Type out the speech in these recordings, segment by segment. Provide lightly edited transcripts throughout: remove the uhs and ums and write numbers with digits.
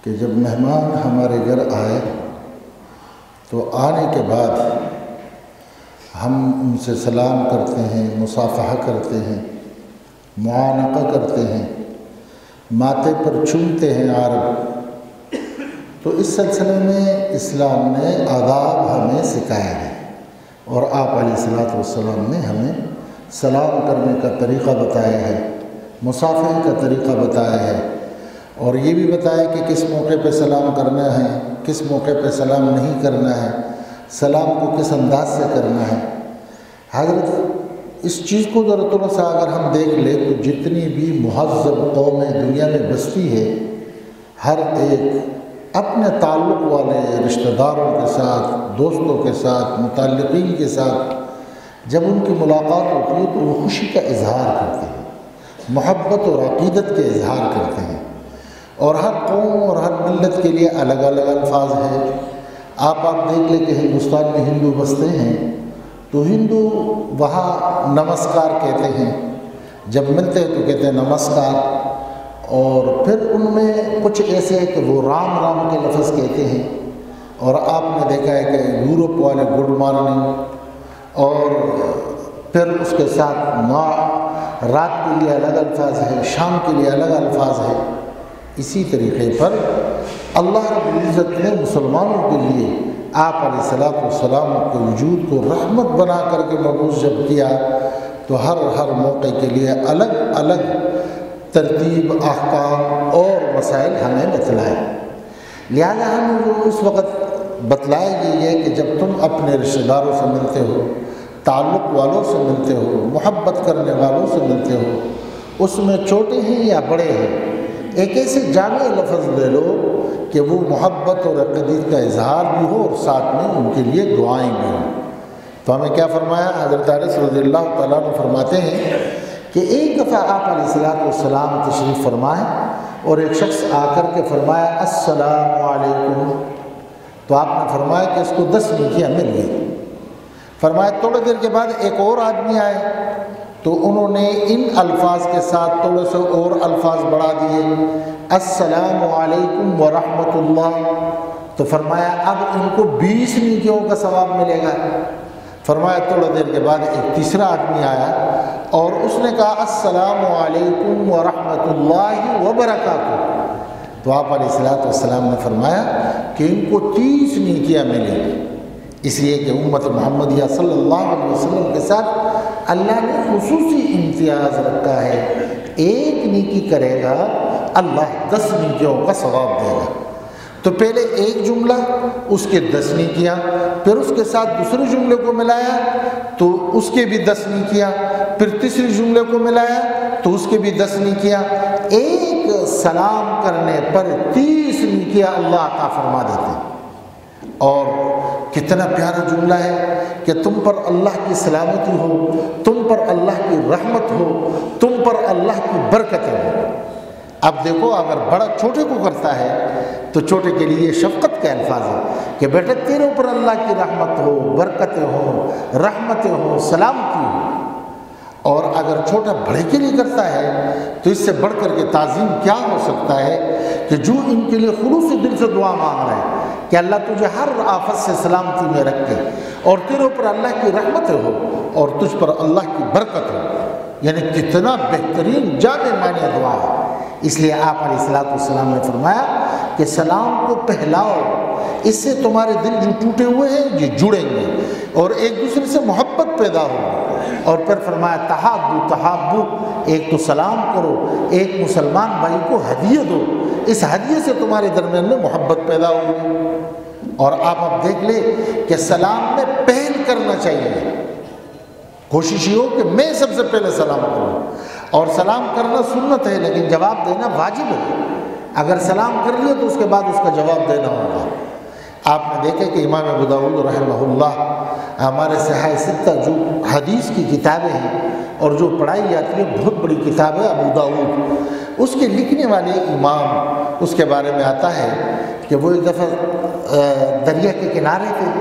کہ جب مہمان ہمارے گھر آئے تو آنے کے بعد ہم ان سے سلام کرتے ہیں، مصافحہ کرتے ہیں، معانقہ کرتے ہیں، ماتھے پر چومتے ہیں عرب۔ تو اس سلسلے میں اسلام نے آداب ہمیں سکھایا ہے، اور آپ علیہ الصلوۃ والسلام نے ہمیں سلام کرنے کا طریقہ بتایا ہے، مصافحے کا طریقہ بتایا ہے، اور یہ بھی بتایا کہ کس موقع پہ سلام کرنا ہے، کس موقع پہ سلام نہیں کرنا ہے، سلام کو کس انداز سے کرنا ہے۔ حضرت اس چیز کو ذرا تھوڑا سا اگر ہم دیکھ لیں تو جتنی بھی مہذب قومیں دنیا میں بستی ہے، ہر ایک اپنے تعلق والے رشتہ داروں کے ساتھ، دوستوں کے ساتھ، متعلقین کے ساتھ جب ان کی ملاقات ہوتی ہے تو وہ خوشی کا اظہار کرتے ہیں، محبت اور عقیدت کے اظہار کرتے ہیں، اور ہر قوم اور ہر ملت کے لیے الگ الگ الفاظ ہیں۔ آپ دیکھ لیں کہ ہندوستان میں ہندو بستے ہیں تو ہندو وہاں نمسکار کہتے ہیں، جب ملتے ہیں تو کہتے ہیں نمسکار، اور پھر ان میں کچھ ایسے ہے کہ وہ رام رام کے لفظ کہتے ہیں، اور آپ نے دیکھا ہے کہ یورپ والے گڈ مارننگ، اور پھر اس کے ساتھ رات کے لیے الگ الفاظ ہے، شام کے لیے الگ الفاظ ہے۔ اسی طریقے پر اللہ رب العزت نے مسلمانوں کے لیے آپ علیہ الصلوۃ والسلام کے وجود کو رحمت بنا کر کے مبعوث جب کیا تو ہر موقع کے لیے الگ الگ ترتیب، احکام اور مسائل ہمیں بتلائے۔ لہذا ہمیں جو اس وقت بتلایا گئی ہے کہ جب تم اپنے رشتہ داروں سے ملتے ہو، تعلق والوں سے ملتے ہو، محبت کرنے والوں سے ملتے ہو، اس میں چھوٹے ہیں یا بڑے ہیں، ایک ایسے جامع لفظ لے لو کہ وہ محبت اور عقیدت کا اظہار بھی ہو اور ساتھ میں ان کے لیے دعائیں بھی ہوں۔ تو ہمیں کیا فرمایا؟ حضرت انس رضی اللہ تعالیٰ عنہ فرماتے ہیں کہ ایک دفعہ آپ علیہ الصلوۃ والسلام تشریف فرمائے اور ایک شخص آ کر کے فرمایا السلام علیکم، تو آپ نے فرمایا کہ اس کو 10 نیکیاں مل گئی۔ فرمایا تھوڑی دیر کے بعد ایک اور آدمی آئے تو انہوں نے ان الفاظ کے ساتھ تھوڑے سے اور الفاظ بڑھا دیے، السلام علیکم ورحمۃ اللہ، تو فرمایا اب ان کو 20 نیکیوں کا ثواب ملے گا۔ فرمایا تھوڑی دیر کے بعد ایک تیسرا آدمی آیا اور اس نے کہا السلام علیکم ورحمۃ اللہ وبرکاتہ، تو آپ علیہ الصلوۃ والسلام نے فرمایا کہ ان کو 30 نیکیاں ملیں، اس لیے کہ امت محمدیہ صلی اللہ علیہ وسلم کے ساتھ اللہ نے خصوصی امتیاز رکھا ہے، ایک نیکی کرے گا اللہ 10 نیکیوں کا ثواب دے گا۔ تو پہلے ایک جملہ، اس کے 10 نیکیاں، پھر اس کے ساتھ دوسرے جملے کو ملایا تو اس کے بھی 10 نیکیاں، پھر تیسرے جملے کو ملایا تو اس کے بھی 10 نیکیاں، ایک سلام کرنے پر 30 نیکیاں اللہ عطا فرما دیتے ہیں۔ اور کتنا پیارا جملہ ہے کہ تم پر اللہ کی سلامتی ہو، تم پر اللہ کی رحمت ہو، تم پر اللہ کی برکتیں ہو۔ اب دیکھو اگر بڑا چھوٹے کو کرتا ہے تو چھوٹے کے لیے شفقت کے الفاظ ہے کہ بیٹا تیرے اوپر اللہ کی رحمت ہو، برکتیں ہوں، رحمتیں ہوں، سلامتی ہو۔ اور اگر چھوٹا بڑے کے لیے کرتا ہے تو اس سے بڑھ کر کے تعظیم کیا ہو سکتا ہے کہ جو ان کے لیے خلوص دل سے دعا مانگ رہے ہیں کہ اللہ تجھے ہر آفت سے سلامتی میں رکھے اور تیرے اوپر اللہ کی رحمت ہو اور تجھ پر اللہ کی برکت ہو، یعنی کتنا بہترین جامع معنی دعا ہے۔ اس لیے آپ علیہ الصلوۃ والسلام نے فرمایا کہ سلام کو پہلاؤ، اس سے تمہارے دل جو ٹوٹے ہوئے ہیں یہ جڑیں گے اور ایک دوسرے سے محبت پیدا ہوگی۔ اور پھر فرمایا تحابو، ایک تو سلام کرو، ایک مسلمان بھائی کو ہدیہ دو، اس ہدیے سے تمہارے درمیان میں محبت پیدا ہوگی۔ اور آپ اب دیکھ لیں کہ سلام میں پہل کرنا چاہیے، کوشش یہ ہو کہ میں سب سے پہلے سلام کروں، اور سلام کرنا سنت ہے لیکن جواب دینا واجب ہے۔ اگر سلام کر لیا تو اس کے بعد اس کا جواب دینا ہوگا۔ آپ نے دیکھا کہ امام ابو داؤد رحمہ اللہ، ہمارے صحیح ستہ جو حدیث کی کتابیں ہیں اور جو پڑھائی جاتی ہے، بہت بڑی کتاب ہے ابو داؤد، اس کے لکھنے والے امام، اس کے بارے میں آتا ہے کہ وہ ایک دفعہ دریا کے کنارے تھے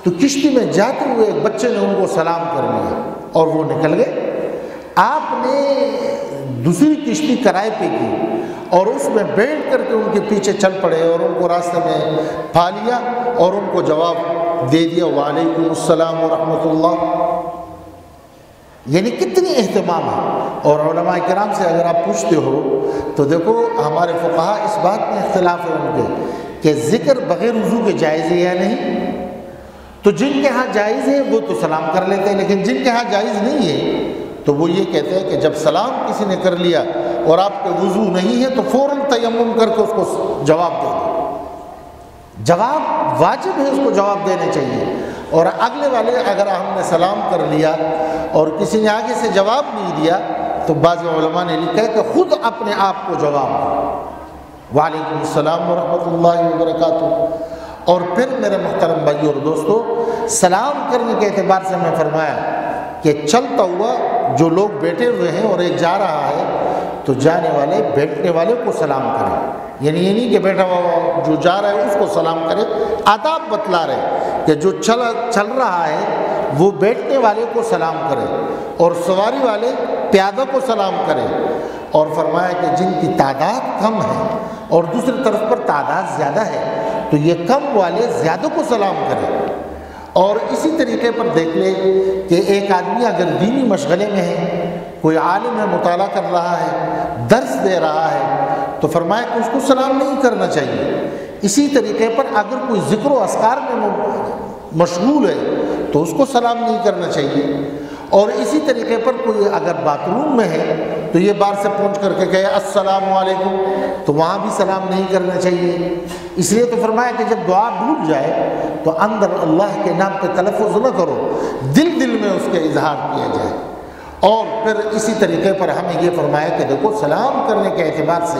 تو کشتی میں جاتے ہوئے ایک بچے نے ان کو سلام کر لیا اور وہ نکل گئے۔ آپ نے دوسری کشتی کرائے پہ کی اور اس میں بیٹھ کر کے ان کے پیچھے چل پڑے اور ان کو راستے میں پا لیا اور ان کو جواب دے دیا وعلیکم السلام ورحمۃ اللہ۔ یعنی کتنی اہتمام ہے۔ اور علماء کرام سے اگر آپ پوچھتے ہو تو دیکھو ہمارے فقہا اس بات میں اختلاف ہے ان کے کہ ذکر بغیر وضو کے جائز ہے یا نہیں۔ تو جن کے ہاں جائز ہے وہ تو سلام کر لیتے ہیں، لیکن جن کے ہاں جائز نہیں ہے تو وہ یہ کہتے ہیں کہ جب سلام کسی نے کر لیا اور آپ کے وضو نہیں ہے تو فوراً تیمم کر کے اس کو جواب دے دو۔ جواب واجب ہے، اس کو جواب دینا چاہیے۔ اور اگلے والے اگر ہم نے سلام کر لیا اور کسی نے آگے سے جواب نہیں دیا تو بعض علماء نے لکھا ہے کہ خود اپنے آپ کو جواب دو، وعلیکم السلام ورحمۃ اللہ وبرکاتہ۔ اور پھر میرے محترم بھائی اور دوستو، سلام کرنے کے اعتبار سے میں فرمایا کہ چلتا ہوا جو لوگ بیٹھے ہوئے ہیں اور ایک جا رہا ہے تو جانے والے بیٹھنے والے کو سلام کرے، یعنی یہ نہیں کہ بیٹھا ہوا جو جا رہا ہے اس کو سلام کرے۔ آداب بتلا رہے کہ جو چل رہا ہے وہ بیٹھنے والے کو سلام کرے اور سواری والے پیادہ کو سلام کرے۔ اور فرمایا کہ جن کی تعداد کم ہے اور دوسری طرف پر تعداد زیادہ ہے تو یہ کم والے زیادہ کو سلام کرے۔ اور اسی طریقے پر دیکھ لیں کہ ایک آدمی اگر دینی مشغلے میں ہے، کوئی عالم ہے مطالعہ کر رہا ہے، درس دے رہا ہے، تو فرمایا کہ اس کو سلام نہیں کرنا چاہیے۔ اسی طریقے پر اگر کوئی ذکر و اذکار میں مشغول ہے تو اس کو سلام نہیں کرنا چاہیے۔ اور اسی طریقے پر کوئی اگر باتھ روم میں ہے تو یہ باہر سے پہنچ کر کے کہے السلام علیکم تو وہاں بھی سلام نہیں کرنا چاہیے۔ اس لیے تو فرمایا کہ جب دعا ڈوب جائے تو اندر اللہ کے نام پہ تلفظ نہ کرو، دل میں اس کے اظہار کیا جائے۔ اور پھر اسی طریقے پر ہمیں یہ فرمایا کہ دیکھو سلام کرنے کے اعتبار سے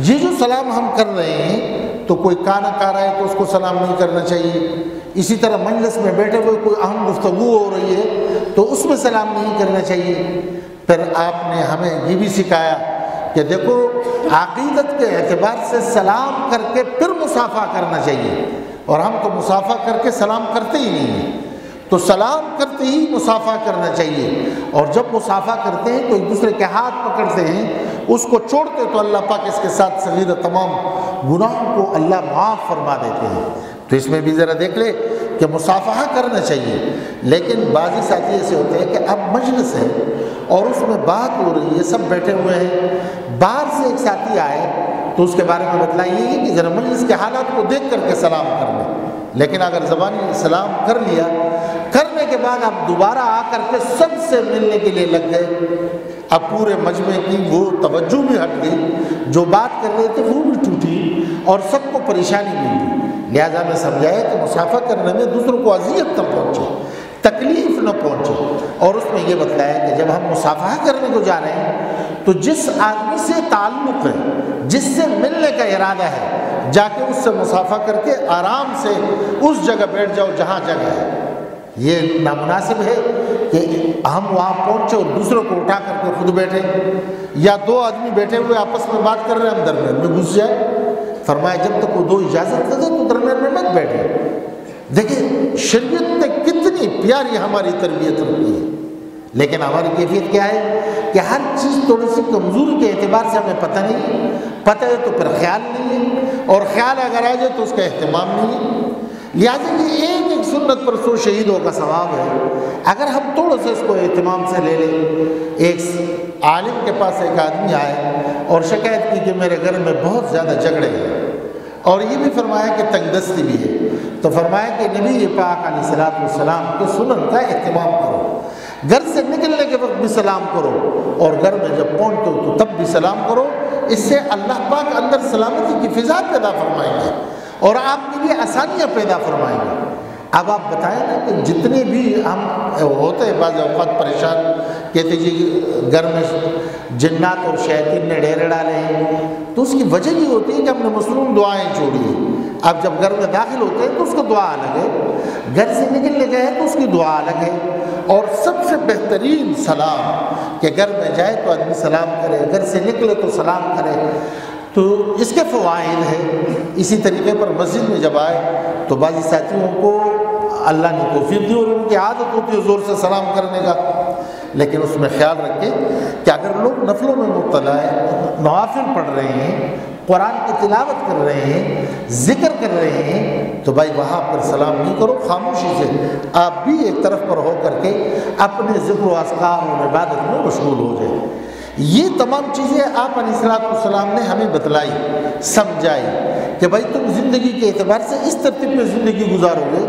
یہ جو سلام ہم کر رہے ہیں تو کوئی کانا کھا رہا ہے تو اس کو سلام نہیں کرنا چاہیے۔ اسی طرح مجلس میں بیٹھے ہوئے کوئی اہم گفتگو ہو رہی ہے تو اس میں سلام نہیں کرنا چاہیے۔ پھر آپ نے ہمیں یہ بھی سکھایا کہ دیکھو عقیدت کے اعتبار سے سلام کر کے پھر مصافحہ کرنا چاہیے، اور ہم تو مصافحہ کر کے سلام کرتے ہی نہیں ہیں، تو سلام کرتے ہی مصافحہ کرنا چاہیے۔ اور جب مصافحہ کرتے ہیں تو ایک دوسرے کے ہاتھ پکڑتے ہیں، اس کو چھوڑتے تو اللہ پاک اس کے ساتھ صغیر تمام گناہوں کو اللہ معاف فرما دیتے ہیں۔ تو اس میں بھی ذرا دیکھ لے کہ مصافحہ کرنا چاہیے۔ لیکن بعضی ساتھی ایسے ہوتے ہیں کہ اب مجلس ہے اور اس میں بات ہو رہی ہے، سب بیٹھے ہوئے ہیں، باہر سے ایک ساتھی آئے تو اس کے بارے میں بتلائیے کہ ذرا مجلس کے حالات کو دیکھ کر کے سلام کر لیں۔ لیکن اگر زبانی سلام کر لیا، کرنے کے بعد اب دوبارہ آ کر کے سب سے ملنے کے لیے لگ گئے، اب پورے مجمع کی وہ توجہ بھی ہٹ گئی، جو بات کر رہے تھے وہ بھی ٹوٹی اور سب کو پریشانی ملی۔ لہٰذا میں سمجھایا کہ مصافحہ کرنے میں دوسروں کو اذیت نہ پہنچے، تکلیف نہ پہنچے۔ اور اس میں یہ بتلایا کہ جب ہم مصافحہ کرنے کو جا رہے ہیں تو جس آدمی سے تعلق ہے، جس سے ملنے کا ارادہ ہے، جا کے اس سے مصافحہ کر کے آرام سے اس جگہ بیٹھ جاؤ جہاں جگہ ہے۔ یہ نامناسب ہے کہ ہم وہاں پہنچے اور دوسروں کو اٹھا کر کے خود بیٹھے، یا دو آدمی بیٹھے ہوئے آپس میں بات کر رہے ہیں اندر میں گھس جائے۔ فرمایا جب تک وہ دو اجازت نہ دے تو درمیان میں مت بیٹھے۔ دیکھیں شریعت نے کتنی پیاری ہماری تربیت رکھی ہے، لیکن ہماری کیفیت کیا ہے کہ ہر چیز تھوڑی سی کمزوری کے اعتبار سے ہمیں پتہ نہیں، پتہ ہے تو پھر خیال نہیں ہے، اور خیال اگر آ جائے تو اس کا اہتمام نہیں ہے۔ لہٰذا یہ ایک سنت پر 100 شہیدوں کا ثواب ہے۔ اگر ہم تھوڑا سا اس کو اہتمام سے لے لیں، ایک عالم کے پاس ایک آدمی آئے اور شکایت کی کہ میرے گھر میں بہت زیادہ جھگڑے ہیں، اور یہ بھی فرمایا کہ تنگ دستی بھی ہے، تو فرمایا کہ نبی پاک علیہ الصلوۃ والسلام کے سنن کا اہتمام کرو، گھر سے نکلنے کے وقت بھی سلام کرو اور گھر میں جب پہنچتے ہو تو تب بھی سلام کرو۔ اس سے اللہ پاک اندر سلامتی کی فضا پیدا فرمائیں گے اور آپ کے لیے آسانیاں پیدا فرمائیں گے۔ اب آپ بتائیں نا کہ جتنے بھی ہم ہوتے ہیں بعض اوقات پریشان، کہتے جی گھر میں جنات اور شیاطین نے ڈیرے ڈالے ہیں، تو اس کی وجہ یہ ہوتی ہے کہ ہم نے مصنون دعائیں چھوڑی ہیں۔ اب جب گھر میں داخل ہوتے ہیں تو اس کو دعا الگ ہے، گھر سے نکلنے گئے ہیں تو اس کی دعا الگ ہے۔ اور سب سے بہترین سلام کہ گھر میں جائے تو آدمی سلام کرے، گھر سے نکلے تو سلام کرے، تو اس کے فوائد ہیں۔ اسی طریقے پر مسجد میں جب آئے تو بعض ساتھیوں کو اللہ نے توفیق دی اور ان کی عادت ہوتی ہے زور سے سلام کرنے کا، لیکن اس میں خیال رکھیں کہ اگر لوگ نفلوں میں مبتلا ہیں، نوافل پڑھ رہے ہیں، قرآن کی تلاوت کر رہے ہیں، ذکر کر رہے ہیں، تو بھائی وہاں پر سلام نہیں کرو، خاموشی سے آپ بھی ایک طرف پر ہو کر کے اپنے ذکر و اذکار اور عبادت میں مشغول ہو جائیں۔ یہ تمام چیزیں آپ علیہ السلام نے ہمیں بتلائی، سمجھائی کہ بھائی تم زندگی کے اعتبار سے اس ترتیب میں زندگی گزارو گے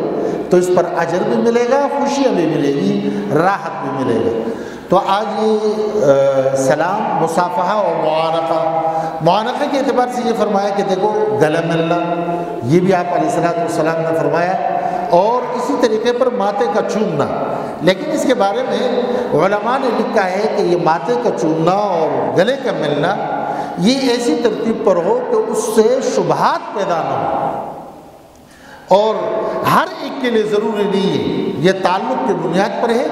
تو اس پر اجر بھی ملے گا، خوشیاں بھی ملے گی، راحت بھی ملے گا۔ تو آج یہ سلام، مصافحہ اور معانقہ کے اعتبار سے یہ فرمایا کہ دیکھو گلے ملنا، یہ بھی آپ علیہ السلام نے فرمایا، اور اسی طریقے پر ماتھے کا چومنا۔ لیکن اس کے بارے میں علماء نے لکھا ہے کہ یہ ماتھے کا چومنا اور گلے کا ملنا یہ ایسی ترتیب پر ہو کہ اس سے شبہات پیدا نہ ہو، اور ہر ایک کے لیے ضروری نہیں ہے، یہ تعلق کی بنیاد پر ہے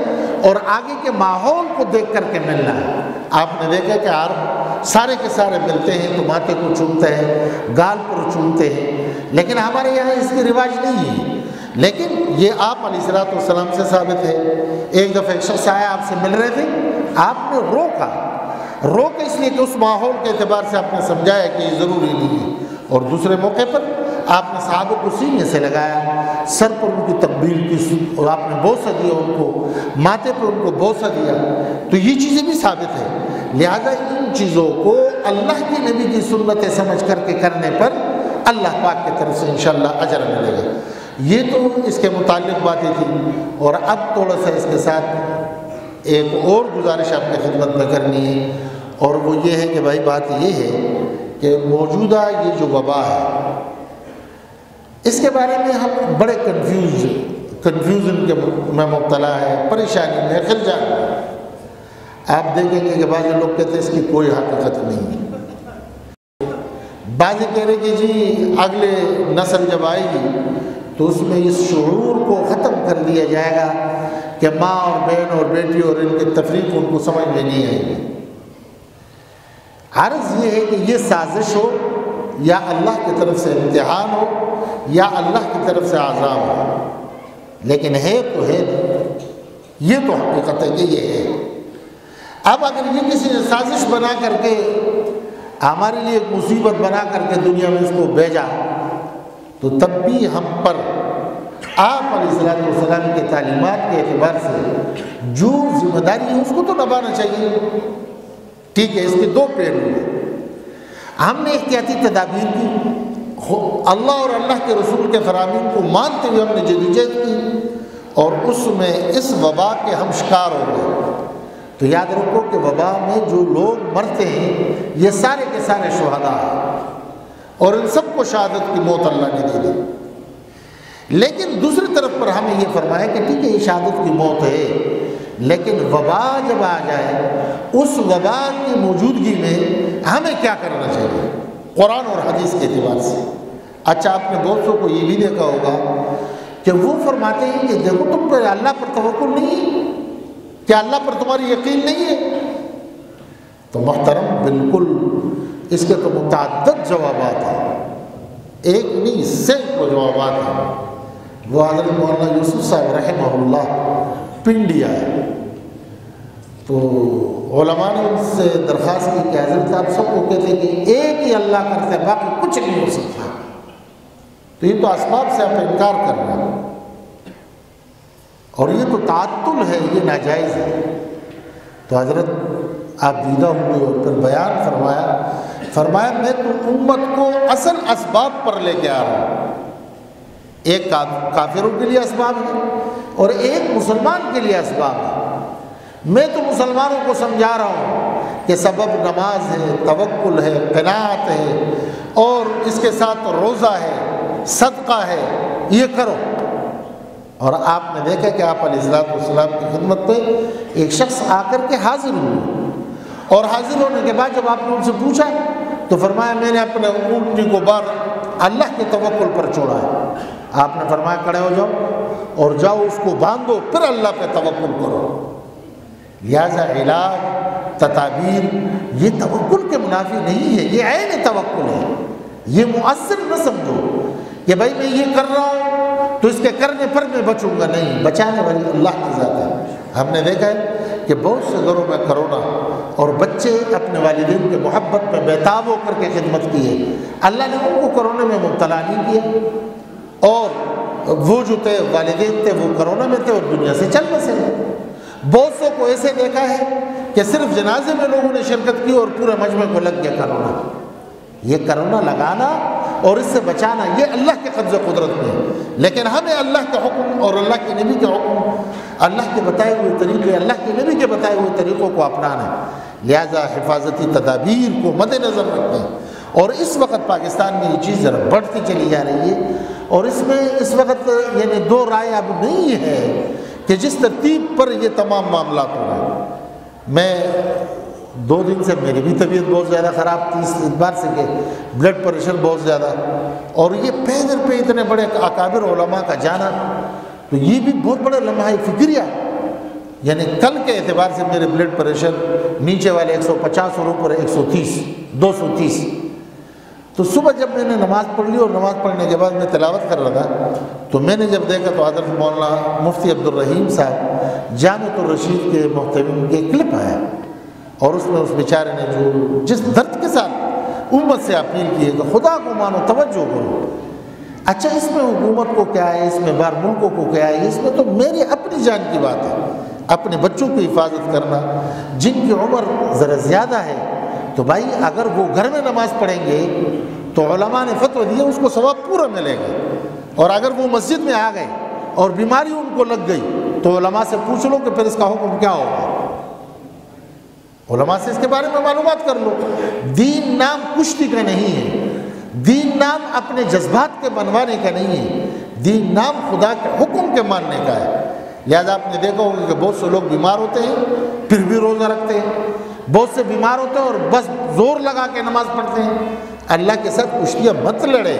اور آگے کے ماحول کو دیکھ کر کے ملنا ہے۔ آپ نے دیکھا کہ عرب سارے کے سارے ملتے ہیں تو ماتھے کو چومتے ہیں، گال پر چومتے ہیں، لیکن ہمارے یہاں اس کی رواج نہیں ہے۔ لیکن یہ آپ علیہ السلام سے ثابت ہے۔ ایک دفعہ ایک شخص آیا، آپ سے مل رہے تھے، آپ نے روکا اس لیے کہ اس ماحول کے اعتبار سے آپ نے سمجھایا کہ یہ ضروری نہیں ہے، اور دوسرے موقع پر آپ نے صحابہ کو سینے سے لگایا، سر پر ان کی تقبیل کی، اور آپ نے بوسہ دیا ان کو، ماتھے پر ان کو بوسہ دیا، تو یہ چیزیں بھی ثابت ہیں۔ لہذا ان چیزوں کو اللہ کے نبی کی سنتیں سمجھ کر کے کرنے پر اللہ پاک کی طرف سے انشاءاللہ اجر ملے گا۔ یہ تو اس کے متعلق باتیں تھیں، اور اب تھوڑا سا اس کے ساتھ ایک اور گزارش آپ کی خدمت میں کرنی ہے، اور وہ یہ ہے کہ بھائی بات یہ ہے کہ موجودہ یہ جو وبا ہے، اس کے بارے میں ہم بڑے کنفیوژن کے میں مبتلا ہے، پریشانی میں، خلجان میں۔ آپ دیکھیں گے کہ بعض لوگ کہتے ہیں اس کی کوئی حقیقت نہیں ہے، بعض کہہ رہے کہ جی اگلے نسل جب آئے گی تو اس میں اس شعور کو ختم کر دیا جائے گا کہ ماں اور بہن اور بیٹی اور ان کی تفریق ان کو سمجھ میں نہیں آئے گی۔ عرض یہ ہے کہ یہ سازش ہو، یا اللہ کی طرف سے امتحان ہو، یا اللہ کی طرف سے عذاب ہو، لیکن ہے تو ہے نہیں، یہ تو حقیقت ہے کہ یہ ہے۔ اب اگر یہ کسی نے سازش بنا کر کے ہمارے لیے ایک مصیبت بنا کر کے دنیا میں اس کو بھیجا، تو تب بھی ہم پر آپ علیہ السلام کے تعلیمات کے اعتبار سے جو ذمہ داری ہے اس کو تو نبھانا چاہیے۔ ٹھیک ہے، اس کے دو پہلو ہیں۔ ہم نے احتیاطی تدابیر کی، اللہ اور اللہ کے رسول کے فرامین کو مانتے ہوئے ہم نے جدوجہد کی، اور اس میں اس وبا کے ہم شکار ہو گئے۔ تو یاد رکھو کہ وبا میں جو لوگ مرتے ہیں یہ سارے کے سارے شہداء ہیں، اور ان سب کو شہادت کی موت اللہ نے دے دی۔ لیکن دوسری طرف پر ہمیں یہ فرمایا کہ ٹھیک ہے یہ شہادت کی موت ہے، لیکن وبا جب آ جائے اس وبا کی موجودگی میں ہمیں کیا کرنا چاہیے قرآن اور حدیث کے اعتبار سے۔ اچھا، آپ نے دوستوں کو یہ بھی دیکھا ہوگا کہ وہ فرماتے ہیں کہ دیکھو تم پر اللہ پر توکل نہیں ہے، کیا اللہ پر تمہاری یقین نہیں ہے؟ تو محترم بالکل اس کے تو متعدد جوابات ہیں، ایک نہیں سینکڑوں جوابات ہیں۔ وہ حضرت مولانا یوسف صاحب رحمہ اللہ پنڈیا ہے، تو علماء نے ان سے درخواست کی کہ حضرت آپ سب کو کہتے ہیں کہ ایک ہی اللہ کرتا ہے، باقی کچھ نہیں ہو سکتا، تو یہ تو اسباب سے آپ انکار کر رہے ہیں، اور یہ تو تعطل ہے، یہ ناجائز ہے۔ تو حضرت آپ دیدہ ہوئے اور پھر بیان فرمایا میں تو امت کو اصل اسباب پر لے کے آ رہا ہوں۔ ایک کافروں کے لیے اسباب ہے اور ایک مسلمان کے لیے اسباب ہے۔ میں تو مسلمانوں کو سمجھا رہا ہوں کہ سبب نماز ہے، توکل ہے، قناعت ہے، اور اس کے ساتھ روزہ ہے، صدقہ ہے، یہ کرو۔ اور آپ نے دیکھا کہ آپ علیہ السلام کی خدمت پہ ایک شخص آ کر کے حاضر ہوئے، اور حاضر ہونے کے بعد جب آپ نے ان سے پوچھا تو فرمایا میں نے اپنے اونٹنی کو بار اللہ کے توکل پر چھوڑا ہے۔ آپ نے فرمایا کھڑے ہو جاؤ اور جاؤ اس کو باندھو، پھر اللہ پہ توکل کرو۔ لہذا علاج، تدابیر یہ توکل کے منافی نہیں ہے، یہ عین توکل ہے۔ یہ مؤثر نہ سمجھو کہ بھائی میں یہ کر رہا ہوں تو اس کے کرنے پر میں بچوں گا، نہیں، بچانے والی اللہ کی ذات ہے۔ ہم نے دیکھا ہے کہ بہت سے گھروں میں کرونا اور بچے اپنے والدین کے محبت میں بےتاب ہو کر کے خدمت کی ہے، اللہ نے ان کو کرونا میں مبتلا نہیں کیا، اور وہ جو تھے والدین تھے وہ کرونا میں تھے اور دنیا سے چل بسے ہیں۔ بہت سو کو ایسے دیکھا ہے کہ صرف جنازے میں لوگوں نے شرکت کی اور پورے مجمع کو لگ گیا کرونا۔ یہ کرونا لگانا اور اس سے بچانا یہ اللہ کے قبضہ قدرت میں ہے، لیکن ہمیں اللہ کے حکم اور اللہ کے نبی کے حکم، اللہ کے بتائے ہوئے طریقے، اللہ کے نبی کے بتائے ہوئے طریقوں کو اپنانا ہے، لہذا حفاظتی تدابیر کو مد نظر رکھتے ہیں۔ اور اس وقت پاکستان میں یہ چیز ذرا بڑھتی چلی جا رہی ہے، اور اس میں اس وقت یعنی دو رائے اب نہیں ہے کہ جس ترتیب پر یہ تمام معاملات ہو رہے ہیں۔ میں 2 دن سے میری بھی طبیعت بہت زیادہ خراب تھی اس اعتبار سے کہ بلڈ پریشر بہت زیادہ، اور یہ پیدر پہ اتنے بڑے اکابر علماء کا جانا تو یہ بھی بہت بڑا لمحہ فکریہ، یعنی کل کے اعتبار سے میرے بلڈ پریشر نیچے والے 150 اور اوپر 130 230۔ تو صبح جب میں نے نماز پڑھ لی اور نماز پڑھنے کے بعد میں تلاوت کر رہا تھا تو میں نے جب دیکھا تو حضرت مولانا مفتی عبد الرحیم صاحب جامع الرشید کے محتویم کے کلپ آیا، اور اس میں اس بیچارے نے جو جس درد کے ساتھ امت سے اپیل کی ہے کہ خدا کو مانو، توجہ کرو۔ اچھا اس میں حکومت کو کیا ہے، اس میں بار ملکوں کو کیا ہے، اس میں تو میری اپنی جان کی بات ہے، اپنے بچوں کی حفاظت کرنا، جن کی عمر ذرا زیادہ ہے تو بھائی اگر وہ گھر میں نماز پڑھیں گے تو علماء نے فتویٰ دیا اس کو ثواب پورا ملے گا، اور اگر وہ مسجد میں آ گئے اور بیماری ان کو لگ گئی تو علماء سے پوچھ لو کہ پھر اس کا حکم کیا ہوگا، علماء سے اس کے بارے میں معلومات کر لو۔ دین نام کشتی کا نہیں ہے، دین نام اپنے جذبات کے بنوانے کا نہیں ہے، دین نام خدا کے حکم کے ماننے کا ہے۔ لہذا آپ نے دیکھا ہوگا کہ بہت سے لوگ بیمار ہوتے ہیں پھر بھی روزہ رکھتے ہیں، بہت سے بیمار ہوتے ہیں اور بس زور لگا کے نماز پڑھتے ہیں۔ اللہ کے ساتھ کشتیاں مت لڑے،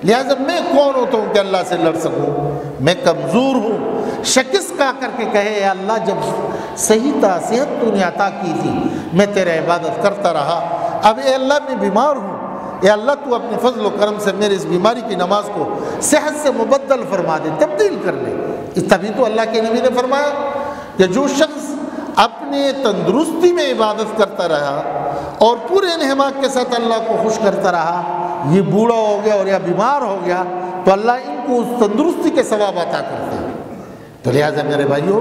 لہذا میں کون ہوتا ہوں کہ اللہ سے لڑ سکوں؟ میں کمزور ہوں، شکست کا کر کے کہے اے اللہ جب صحیح تھا، صحت تو نے عطا کی تھی، میں تیرے عبادت کرتا رہا، اب اے اللہ میں بیمار ہوں، اے اللہ تو اپنے فضل و کرم سے میرے اس بیماری کی نماز کو صحت سے مبدل فرما دے، تبدیل کر لے۔ تبھی تو اللہ کے نبی نے فرمایا کہ جو شخص اپنے تندرستی میں عبادت کرتا رہا اور پورے انہماک کے ساتھ اللہ کو خوش کرتا رہا، یہ بوڑھا ہو گیا اور یا بیمار ہو گیا تو اللہ ان کو اس تندرستی کے ثواب عطا کرتے ہیں۔ تو لہٰذا میرے بھائیوں،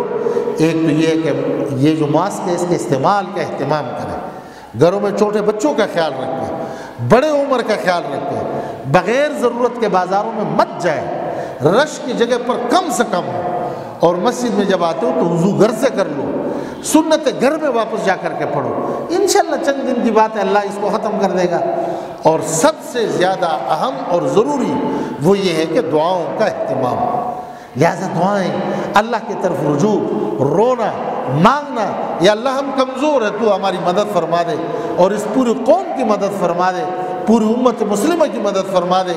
ایک تو یہ کہ یہ جو ماسک ہے اس کے استعمال کا اہتمام کریں، گھروں میں چھوٹے بچوں کا خیال رکھیں، بڑے عمر کا خیال رکھیں، بغیر ضرورت کے بازاروں میں مت جائیں، رش کی جگہ پر کم سے کم ہو، اور مسجد میں جب آتے ہو تو وضو گھر سے کر لو، سنت گھر میں واپس جا کر کے پڑھو، انشاءاللہ چند دن کی بات ہے اللہ اس کو ختم کر دے گا۔ اور سب سے زیادہ اہم اور ضروری وہ یہ ہے کہ دعاؤں کا اہتمام، لہذا دعائیں، اللہ کی طرف رجوع، رونا، مانگنا، یا اللہ ہم کمزور ہیں تو ہماری مدد فرما دے، اور اس پوری قوم کی مدد فرما دے، پوری امت مسلمہ کی مدد فرما دے۔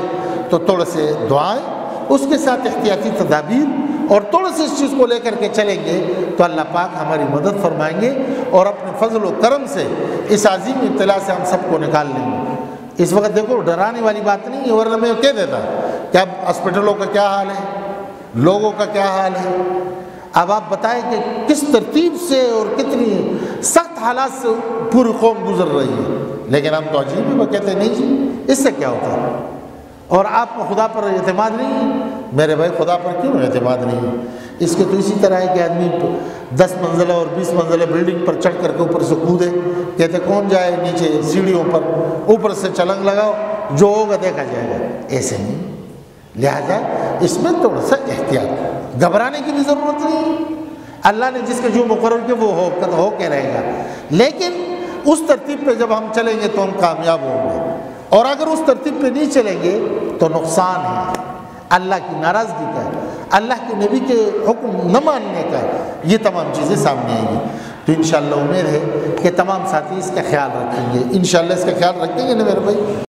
تو تھوڑے سے دعائیں، اس کے ساتھ احتیاطی تدابیر، اور تھوڑے سے اس چیز کو لے کر کے چلیں گے تو اللہ پاک ہماری مدد فرمائیں گے، اور اپنے فضل و کرم سے اس عظیم ابتلا سے ہم سب کو نکال لیں گے۔ اس وقت دیکھو ڈرانے والی بات نہیں ہے، ورنہ میں کہہ دیتا کہ اب ہاسپٹلوں کا کیا حال ہے، لوگوں کا کیا حال ہے۔ اب آپ بتائیں کہ کس ترتیب سے اور کتنی سخت حالات سے پوری قوم گزر رہی ہے، لیکن ہم تو عجیب ہی وہ کہتے ہیں نہیں جی اس سے کیا ہوتا ہے، اور آپ کو خدا پر اعتماد نہیں ہے۔ میرے بھائی خدا پر کیوں اعتماد نہیں ہے؟ اس کے تو اسی طرح ہے کہ آدمی 10 منزلہ اور 20 منزلہ بلڈنگ پر چڑھ کر کے اوپر سے کودے، کہتے کون جائے نیچے سیڑھیوں پر، اوپر سے چھلنگ لگاؤ، جو ہوگا دیکھا جائے گا، ایسے نہیں۔ لہذا اس میں تھوڑا سا احتیاط، گھبرانے کی بھی ضرورت نہیں، اللہ نے جس کے جو مقرر کیا وہ ہو کے رہے گا، لیکن اس ترتیب پہ جب ہم چلیں گے تو ہم کامیاب ہوں گے، اور اگر اس ترتیب پہ نہیں چلیں گے تو نقصان ہے، اللہ کی ناراضگی کا، اللہ کے نبی کے حکم نہ ماننے کا، یہ تمام چیزیں سامنے آئیں گی۔ تو انشاءاللہ امید ہے کہ تمام ساتھی اس کا خیال رکھیں گے، انشاءاللہ اس کا خیال رکھیں گے نا میرے بھائی۔